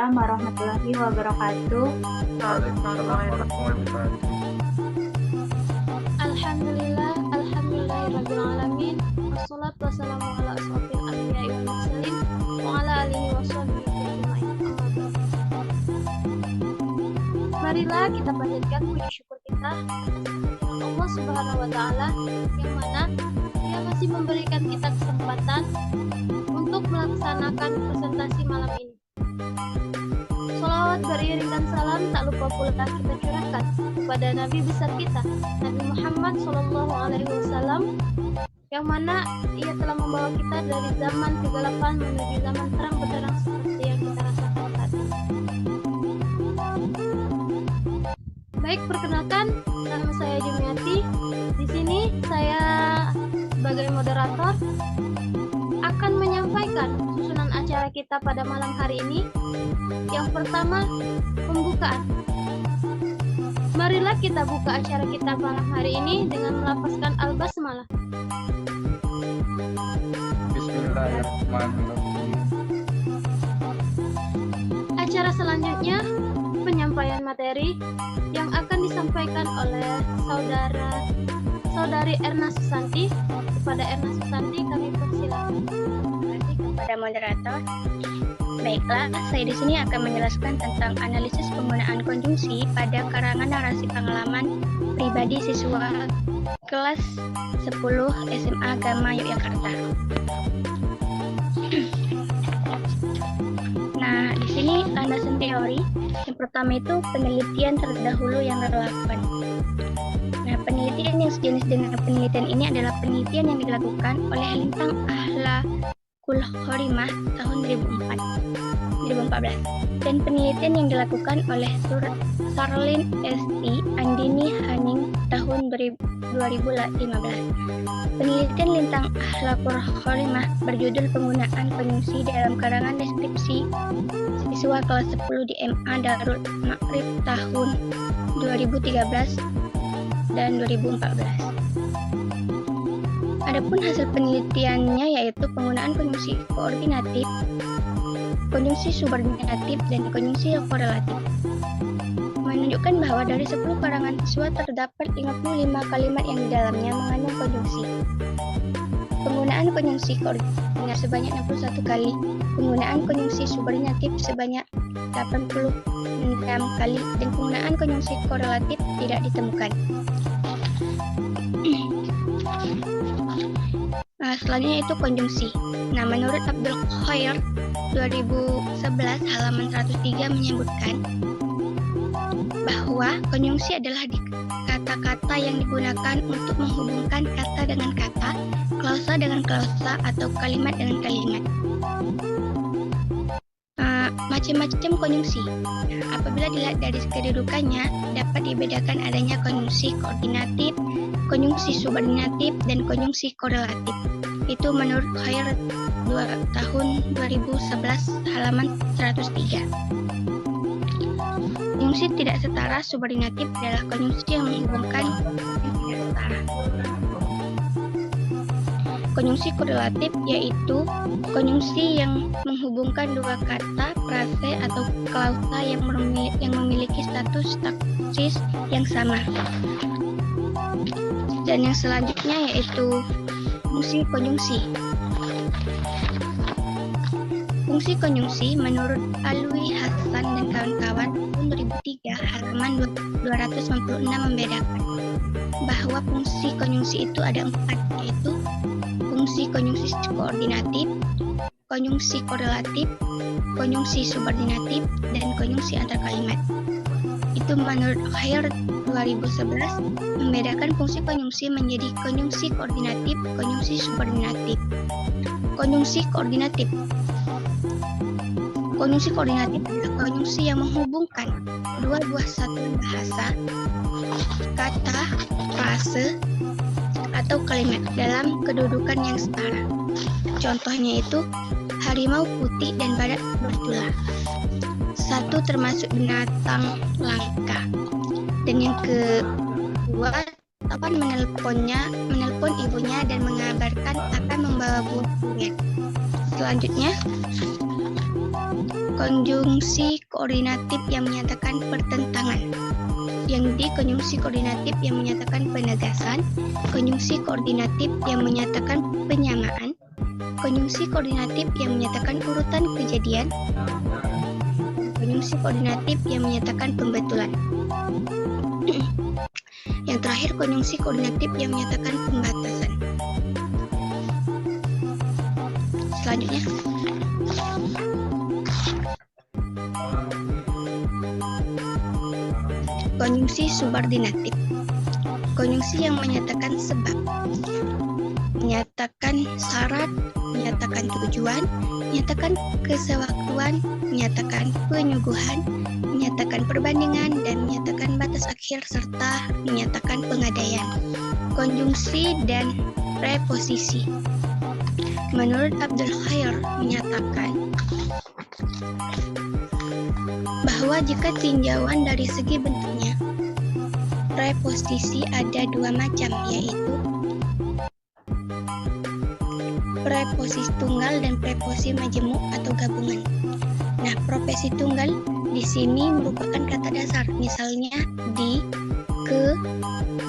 Waalaikumsalam warahmatullahi wabarakatuh. Waalaikumsalam warahmatullahi wabarakatuh. Alhamdulillahirabbil alamin. Wassalatu wassalamu ala asrofil anbiya'i wal mursalin wa ala alihi washabbihi ajmain. Marilah kita panjatkan puji syukur kita kepada Allah Subhanahu wa taala yang mana Dia masih memberikan kita kesempatan untuk melaksanakan presentasi malam ini. Sholawat beriringan salam tak lupa pula kita curahkan kepada Nabi besar kita, Nabi Muhammad SAW, yang mana ia telah membawa kita dari zaman kegelapan menuju zaman terang benderang seperti yang kita rasakan saat ini. Baik, perkenalkan, nama saya Jumiati. Di sini saya sebagai moderator akan menyampaikan susunan acara kita pada malam hari ini. Yang pertama, pembukaan. Marilah kita buka acara kita malam hari ini dengan melafazkan al-basmalah. Bismillahirrahmanirrahim. Acara selanjutnya, penyampaian materi yang akan disampaikan oleh saudari Erna Susanti. Kepada Erna Susanti kami persilakan. Terima kasih kepada moderator. Baiklah, saya di sini akan menjelaskan tentang analisis penggunaan konjungsi pada karangan narasi pengalaman pribadi siswa kelas 10 SMA Gama Yogyakarta. Nah, di sini landasan teori. Yang pertama itu penelitian terdahulu yang relevan. Nah, penelitian yang sejenis dengan penelitian ini adalah penelitian yang dilakukan oleh Lintang Ahlakul Khorimah tahun 2014 dan penelitian yang dilakukan oleh Sarlin Esti Andini Haning tahun 2015. Penelitian Lintang Ahlakul Khorimah berjudul penggunaan konjungsi dalam karangan deskripsi siswa kelas 10 di MA Darul Ma'rif tahun 2013 dan 2014. Adapun hasil penelitiannya yaitu penggunaan konjungsi koordinatif, konjungsi subordinatif, dan konjungsi korelatif. Menunjukkan bahwa dari 10 karangan siswa terdapat 55 kalimat yang di dalamnya mengandung konjungsi. Penggunaan konjungsi koordinatif sebanyak 61 kali, penggunaan konjungsi subordinatif sebanyak 86 kali, dan penggunaan konjungsi korelatif tidak ditemukan. Nah, selanjutnya itu konjungsi. Nah, menurut Abdul Khair 2011 halaman 103 menyebutkan bahwa konjungsi adalah kata-kata yang digunakan untuk menghubungkan kata dengan kata, klausa dengan klausa, atau kalimat dengan kalimat. Macam-macam konjungsi. Apabila dilihat dari kedudukannya, dapat dibedakan adanya konjungsi koordinatif, konjungsi subordinatif, dan konjungsi korelatif. Itu menurut Khair tahun 2011 halaman 103. Konjungsi tidak setara subordinatif adalah konjungsi yang menghubungkan yang tidak setara. Konjungsi korelatif yaitu konjungsi yang menghubungkan dua kata, frase, atau klausa yang memiliki status taksis yang sama. Dan yang selanjutnya yaitu fungsi konjungsi. Fungsi konjungsi menurut Alwi Hasan dan kawan-kawan tahun 2003 halaman 296 membedakan bahwa fungsi konjungsi itu ada 4, yaitu fungsi konjungsi koordinatif, konjungsi korelatif, konjungsi subordinatif, dan konjungsi antar kalimat. Itu menurut Khair 2011 membedakan fungsi konjungsi menjadi konjungsi koordinatif, konjungsi subordinatif. Konjungsi koordinatif. Konjungsi koordinatif adalah konjungsi yang menghubungkan dua buah satuan bahasa, kata, frase, atau kalimat dalam kedudukan yang setara. Contohnya itu harimau putih dan badak bertulah. Satu termasuk binatang langka. Dan yang kedua, Topan menelpon ibunya dan mengabarkan akan membawa buah durian. Selanjutnya, konjungsi koordinatif yang menyatakan pertentangan. Yang D, konjungsi koordinatif yang menyatakan penegasan, konjungsi koordinatif yang menyatakan penyamaan, konjungsi koordinatif yang menyatakan urutan kejadian, konjungsi koordinatif yang menyatakan pembetulan. Yang terakhir, konjungsi koordinatif yang menyatakan pembatasan. Selanjutnya, konjungsi subordinatif. Konjungsi yang menyatakan sebab, menyatakan syarat, menyatakan tujuan, menyatakan kesewaktuan, menyatakan penyuguhan, menyatakan perbandingan, dan menyatakan batas akhir, serta menyatakan pengadaian. Konjungsi dan preposisi. Menurut Abdul Khair menyatakan bahwa jika tinjauan dari segi bentuknya, preposisi ada dua macam, yaitu preposisi tunggal dan preposisi majemuk atau gabungan. Nah, preposisi tunggal di sini merupakan kata dasar, misalnya di, ke,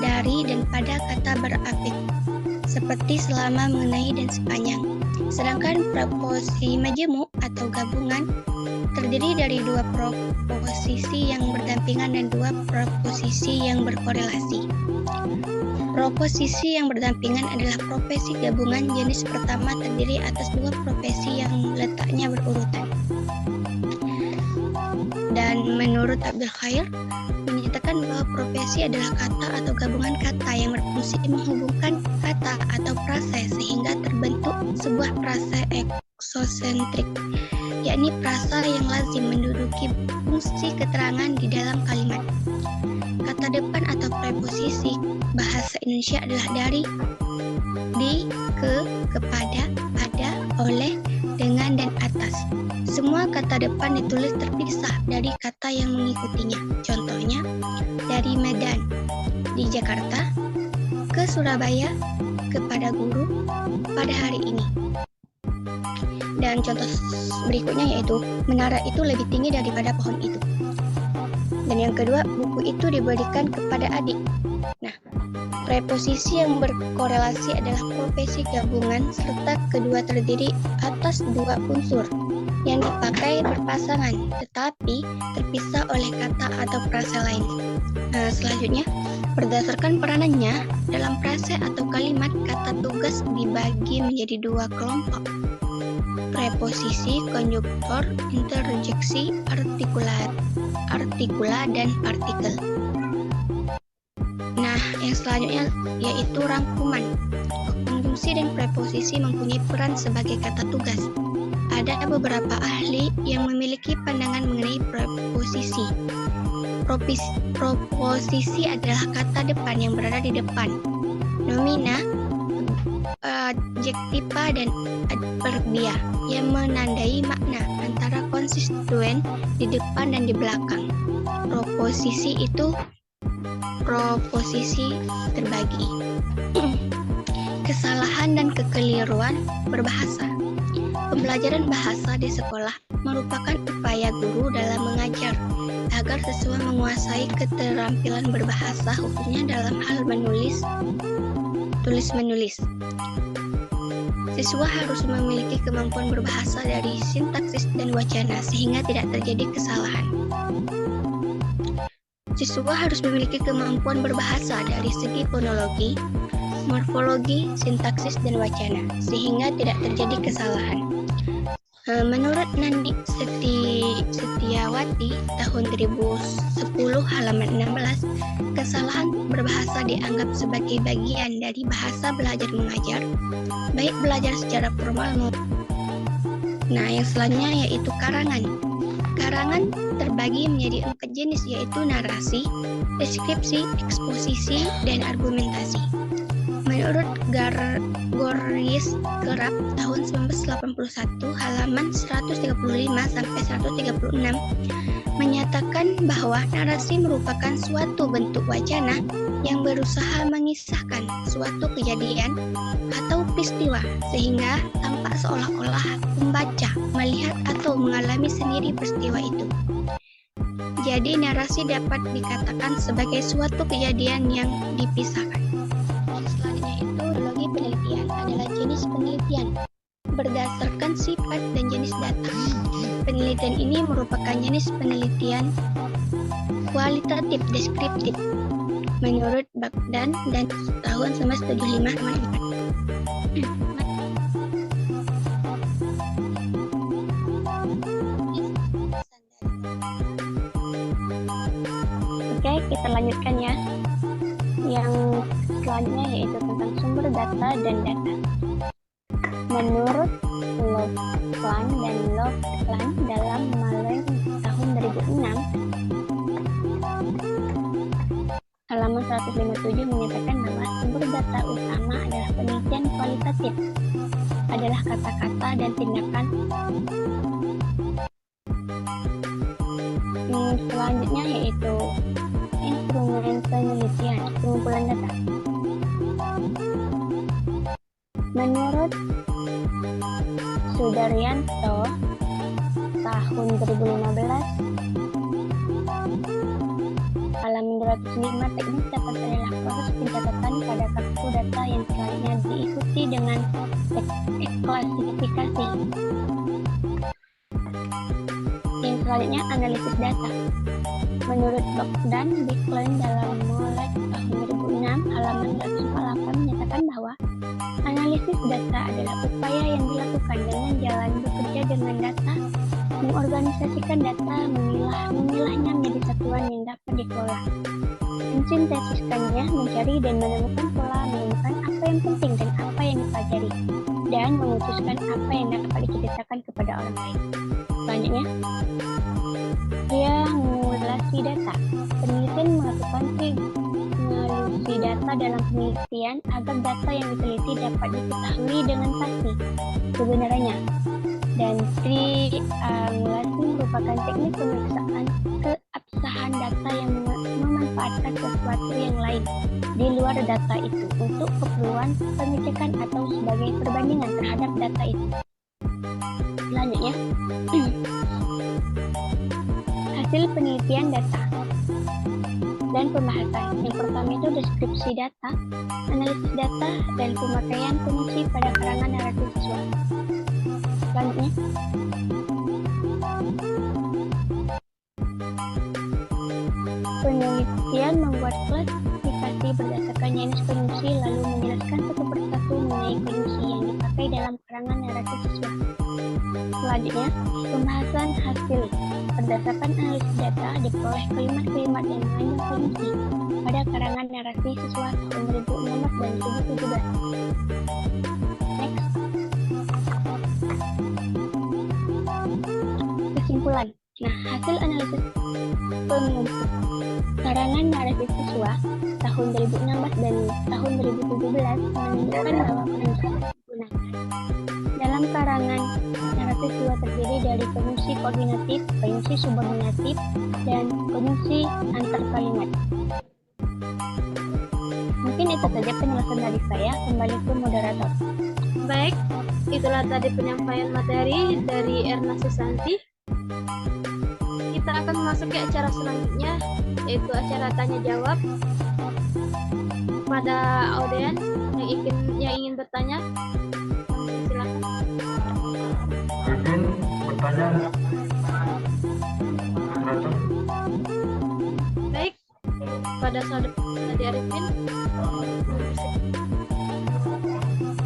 dari, dan pada kata berafik, seperti selama, mengenai, dan sepanjang. Sedangkan preposisi majemuk atau gabungan terdiri dari dua preposisi yang berdampingan dan dua preposisi yang berkorelasi. Preposisi yang berdampingan adalah preposisi gabungan jenis pertama terdiri atas dua preposisi yang letaknya berurutan. Dan menurut Abdul Khair menyatakan bahwa preposisi adalah kata atau gabungan kata yang berfungsi menghubungkan kata atau frase sehingga terbentuk sebuah frase eksosentrik, yakni frasa yang lazim menduduki fungsi keterangan di dalam kalimat. Kata depan atau preposisi bahasa Indonesia adalah dari, di, ke, kepada, pada, oleh, dengan, dan atas. Semua kata depan ditulis terpisah dari kata yang mengikutinya. Contohnya, dari Medan, di Jakarta, ke Surabaya, kepada guru, pada hari ini. Dan contoh berikutnya yaitu, menara itu lebih tinggi daripada pohon itu. Dan yang kedua, buku itu diberikan kepada adik. Nah, preposisi yang berkorelasi adalah preposisi gabungan serta kedua terdiri atas dua unsur yang dipakai berpasangan tetapi terpisah oleh kata atau frase lain. Nah, selanjutnya, berdasarkan peranannya dalam frase atau kalimat, kata tugas dibagi menjadi dua kelompok: preposisi, konjuktor, interjeksi, artikula, dan partikel. Nah, yang selanjutnya yaitu rangkuman. Konjungsi dan preposisi mempunyai peran sebagai kata tugas. Ada beberapa ahli yang memiliki pandangan mengenai preposisi. Proposisi adalah kata depan yang berada di depan nomina, adjektiva, dan adverbia yang menandai makna antara konstituen di depan dan di belakang. Proposisi terbagi. Kesalahan dan kekeliruan berbahasa. Pembelajaran bahasa di sekolah merupakan upaya guru dalam mengajar agar siswa menguasai keterampilan berbahasa, khususnya dalam hal tulis-menulis. Siswa harus memiliki kemampuan berbahasa dari sintaksis dan wacana sehingga tidak terjadi kesalahan. Siswa harus memiliki kemampuan berbahasa dari segi fonologi, morfologi, sintaksis, dan wacana sehingga tidak terjadi kesalahan. Menurut Nandi Setiawati tahun 2010 halaman 16, kesalahan berbahasa dianggap sebagai bagian dari bahasa belajar mengajar, baik belajar secara formal maupun. Nah, yang selanjutnya yaitu karangan. Karangan terbagi menjadi 4 jenis, yaitu narasi, deskripsi, eksposisi, dan argumentasi. Menurut Goris Kerap tahun 1981 halaman 135 sampai 136 menyatakan bahwa narasi merupakan suatu bentuk wacana yang berusaha mengisahkan suatu kejadian atau peristiwa sehingga tampak seolah-olah pembaca melihat atau mengalami sendiri peristiwa itu. Jadi narasi dapat dikatakan sebagai suatu kejadian yang dipisahkan. Yang selanjutnya itu metodologi penelitian adalah jenis penelitian berdasarkan sifat dan jenis data. Penelitian ini merupakan jenis penelitian kualitatif deskriptif menurut Bagdan dan tahun 1975 teman-teman. Oke, kita lanjutkan ya. Yang selanjutnya yaitu tentang sumber data dan data. Menurut Loveplan dan Loveplan dalam Maleng tahun 2006, halaman 157 menyatakan bahwa sumber data utama adalah penelitian kualitatif, adalah kata-kata dan tindakan. Selanjutnya yaitu instrumen penelitian, pengumpulan data. Menurut Sudaryanto tahun 2015, halaman 205, teknik dapat adalah proses pencatatan pada kartu data yang selanjutnya diikuti dengan teknik klasifikasi. Yang selanjutnya analisis data. Menurut Bagdan diklaim dalam Molek tahun 2006 halaman 248 menyatakan bahwa analisis data adalah upaya yang dilakukan dengan jalan bekerja dengan data, mengorganisasikan data, memilahnya menjadi satuan yang dapat dikelola, mensintesiskannya, mencari dan menemukan pola, menemukan apa yang penting dan apa yang dipelajari, dan memutuskan apa yang dapat diceritakan kepada orang lain. Selanjutnya, triangulasi data. Penelitian melakukan triangulasi data dalam penelitian agar data yang diteliti dapat diketahui dengan pasti kebenarannya. Dan triangulasi merupakan teknik pemeriksaan keabsahan data yang memanfaatkan sesuatu yang lain di luar data itu untuk keperluan pengecekan atau sebagai perbandingan terhadap data itu. Selanjutnya, hasil penelitian data dan pembahasan. Yang pertama itu deskripsi data, analisis data, dan pemakaian fungsi pada karangan naratif siswa. Selanjutnya, penelitian membuat klasifikasi berdasarkan jenis fungsi lalu menjelaskan satu persatu mengenai fungsi yang dipakai dalam karangan naratif siswa. Selanjutnya, pembahasan hasil berdasarkan analisis data diperoleh kalimat-kalimat yang mengandung fungsi pada karangan narasi siswa tahun 2016 dan 2017. Next. Kesimpulan. Nah, hasil analisis pengumpul karangan narasi siswa tahun 2016 dan tahun 2017 menunjukkan bahwa fungsi digunakan dalam karangan narasi siswa terdiri dari fungsi koordinatif, fungsi subordinatif, dan fungsi antar kalimat. Mungkin itu saja penjelasan dari saya. Kembali ke moderator. Baik, itulah tadi penyampaian materi dari Erna Susanti. Kita akan memasuki acara selanjutnya, yaitu acara tanya jawab. Pada audien yang ingin bertanya, silakan. Izin bertanya. Baik, pada saudara di Arifin.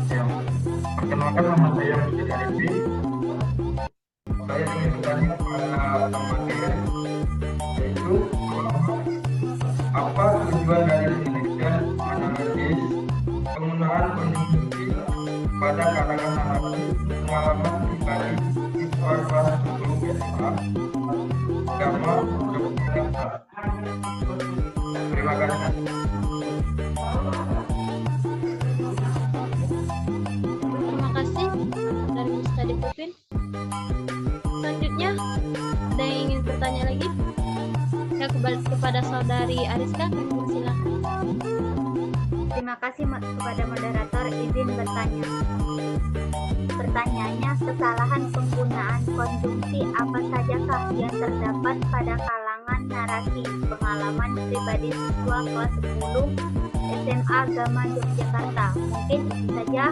Ya, perkenalkan nama saya Muhammad Arifin. Saya ingin bertanya kepada teman-teman, yaitu apa tujuan dari penelitian analisis penggunaan kondisi pada karangan narasi pengalaman pribadi siswa kelas 10 SMA agama Yogyakarta. Terima kasih. Terima kasih dari Mustadi Pupin. Selanjutnya, ada yang ingin bertanya lagi? Ya, kepada saudari Ariska, kami persilakan. Terima kasih kepada moderator, izin bertanya. Pertanyaannya, kesalahan penggunaan konjungsi apa sajakah yang terdapat pada kalangan narasi pengalaman pribadi siswa kelas 10 SMA Gama Yogyakarta? Mungkin itu saja.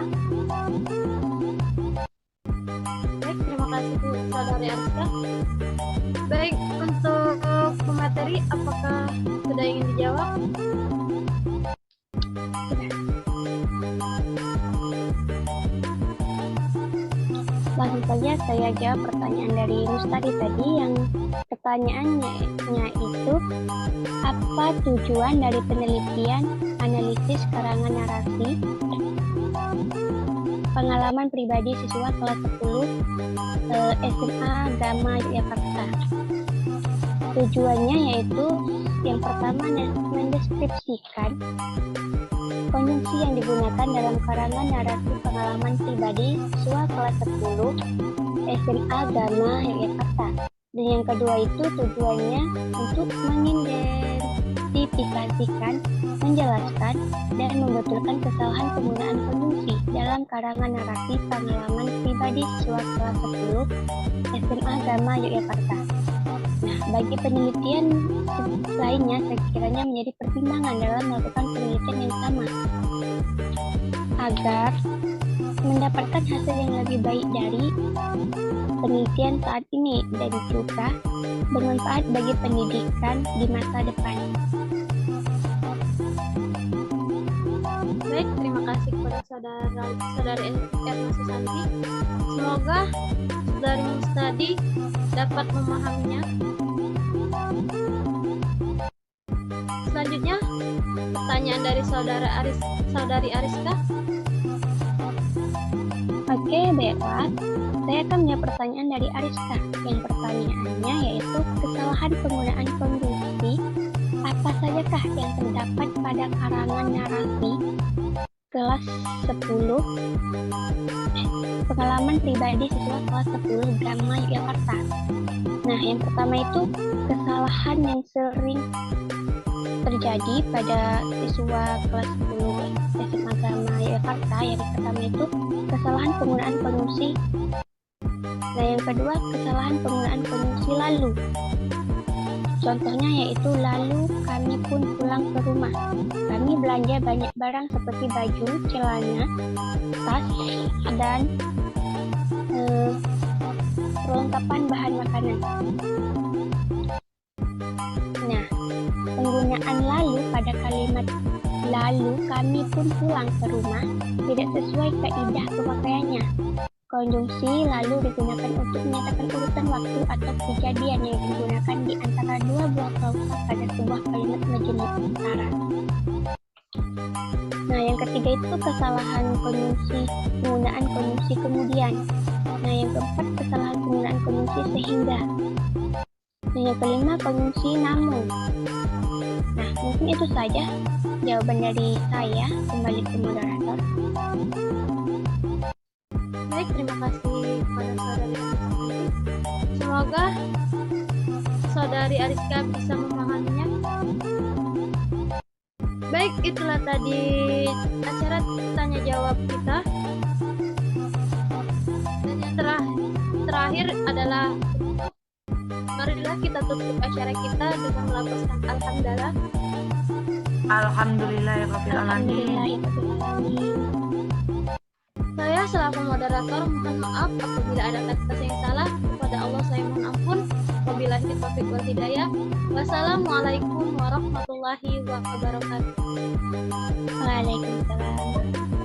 Baik, terima kasih Bu Saudari Ariska. Baik, untuk pemateri apakah sudah ingin dijawab? Langsung saja saya jawab pertanyaan dari Mustadi tadi, yang pertanyaannya itu apa tujuan dari penelitian analisis karangan narasi pengalaman pribadi siswa kelas 10 SMA Gama Yogyakarta. Tujuannya yaitu yang pertama mendeskripsikan konjungsi yang digunakan dalam karangan narasi pengalaman pribadi siswa kelas 10 SMA Gama Yogyakarta. Dan yang kedua itu tujuannya untuk mengidentifikasikan, menjelaskan, dan membetulkan kesalahan penggunaan konjungsi dalam karangan narasi pengalaman pribadi siswa kelas 10 SMA Gama Yogyakarta. Nah, bagi penelitian lainnya sekiranya menjadi pertimbangan dalam melakukan penelitian yang sama agar mendapatkan hasil yang lebih baik dari penelitian saat ini dan juga bermanfaat bagi pendidikan di masa depan. Baik, terima kasih kepada saudari Erna Susanti. Semoga saudari Mustadi dapat memahaminya. Selanjutnya, pertanyaan dari saudari Ariska. Oke, baiklah. Saya akan menjawab pertanyaan dari Ariska. Yang pertanyaannya yaitu kesalahan penggunaan konjungsi apa sajakah yang terdapat pada karangan narasi kelas 10 pengalaman pribadi siswa kelas 10 Gama Yogyakarta. Nah, yang pertama itu kesalahan yang sering terjadi pada siswa kelas 10 SMA Gama Yogyakarta. Yang pertama itu kesalahan penggunaan konjungsi. Nah, yang kedua kesalahan penggunaan konjungsi lalu. Contohnya yaitu lalu kami pun pulang ke rumah. Kami belanja banyak barang seperti baju, celana, tas, dan perlengkapan bahan makanan. Nah, penggunaan lalu pada kalimat lalu kami pun pulang ke rumah tidak sesuai kaidah pemakaiannya. Konjungsi lalu digunakan untuk menyatakan urutan waktu atau kejadian yang digunakan di antara dua buah klausa pada sebuah kalimat majelis utara. Nah, yang ketiga itu kesalahan konjungsi, penggunaan konjungsi kemudian. Nah, yang keempat kesalahan penggunaan konjungsi sehingga. Dan yang kelima konjungsi namun. Nah, mungkin itu saja jawaban dari saya. Kembali ke moderator. Baik, terima kasih kepada saudari Ariska. Semoga saudari Ariska bisa memahaminya. Baik, itulah tadi acara tanya jawab kita. Dan yang terakhir adalah marilah kita tutup acara kita dengan melafazkan alhamdulillah. Alhamdulillahirrahmanirrahim. Saya selaku moderator mohon maaf apabila ada kata yang salah. Kepada Allah saya mohon ampun. Wabillahi taufiq wal hidayah. Wassalamualaikum warahmatullahi wabarakatuh. Waalaikumsalam.